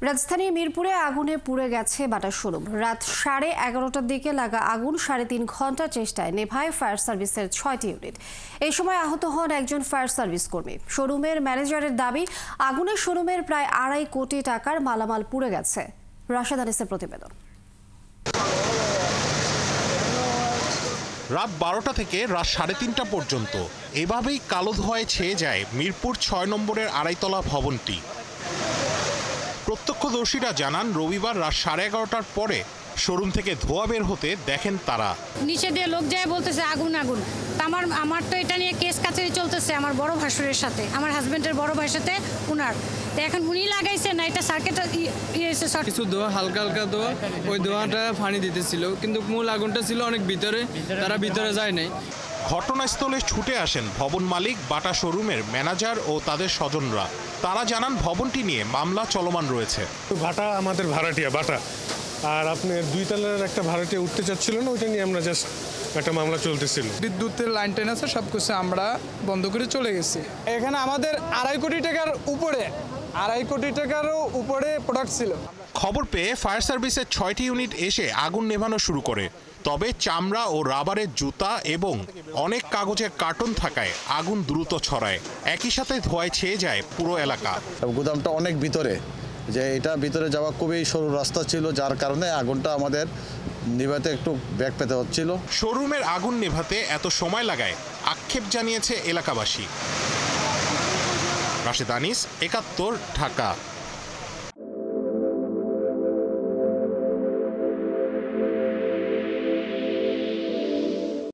রাজধানীর মিরপুরে আগুনে পুড়ে গেছে বাটার শোরুম। রাত 11:30টার দিকে লাগা আগুন 3.5 ঘন্টা চেষ্টায় নেভায় ফায়ার সার্ভিসের 6টি ইউনিট। এই সময় আহত হন একজন ফায়ার সার্ভিস কর্মী। শোরুমের ম্যানেজারের দাবি, আগুনে শোরুমের প্রায় 2.5 কোটি টাকার মালামাল পুড়ে গেছে। রাশেদ আনিসের প্রতিবেদন। রাত 12টা থেকে রাত 3:30টা পর্যন্ত এভাবেই কালো ধোঁয়ায় ছেয়ে যায় মিরপুর 6 নম্বরের আড়াইতলা ভবনটি। প্রত্যক্ষদর্শীরা জানান, রবিবার রাত 11:30টার পরে শোরুম থেকে ধোঁয়া বের হতে দেখেন তারা। নিচে দিয়ে লোক যায় বলতেছে আগুন আগুন। আমার তো এটা নিয়ে কেস কাছারি চলতেছে আমার বড় ভাসুরের সাথে, আমার হাজবেন্ডের বড় ভাইয়ের সাথে উনার। তো এখন উনি লাগাইছে না, এটা সার্কিট কিছু ধোঁয়া, হালকা হালকা ধোঁয়া, ওই ধোঁয়াটা পানি দিতেছিল, কিন্তু মূল আগুনটা ছিল অনেক ভিতরে, তারা ভিতরে যায় নাই। ঘটনাস্থলে ছুটে আসেন ভবন মালিক, বাটা শোরুমের ম্যানেজার ও তাদের স্বজনরা। তারা জানান, ভবনটি নিয়ে মামলা চলমান রয়েছে। বাটা আমাদের ভাড়াটিয়া বাটা, আর আপনার 2 তলার একটা ভাড়াটিয়া উঠতে চাচ্ছিল না, ওইটা নিয়ে আমরা জাস্ট একটা মামলা চলতেছিল। বিদ্যুতের লাইন টেন আছে, সবকিছু আমরা বন্ধ করে চলে গেছি। এখানে আমাদের 2.5 কোটি টাকার উপরে, 2.5 কোটি টাকারও উপরে প্রোডাক্ট ছিল। খবর পেয়ে ফায়ার সার্ভিসের 6টি ইউনিট এসে আগুন নেভানো শুরু করে। তবে চামড়া ও রাবারের জুতা এবং অনেক কাগজের কার্টন থাকায় আগুন দ্রুত ছড়ায়। একই সাথে ধোঁয়ায় ছেয়ে যায় পুরো এলাকা। গুদামটা অনেক ভিতরে, যে এটা ভিতরে যাওয়া খুবই সরু রাস্তা ছিল, যার কারণে আগুনটা আমাদের নিভাতে একটু ব্যাগ পেতে হচ্ছিল। শোরুমের আগুন নেভাতে এত সময় লাগায় আক্ষেপ জানিয়েছে এলাকাবাসী। রাশেদ আনিস, 71, ঢাকা।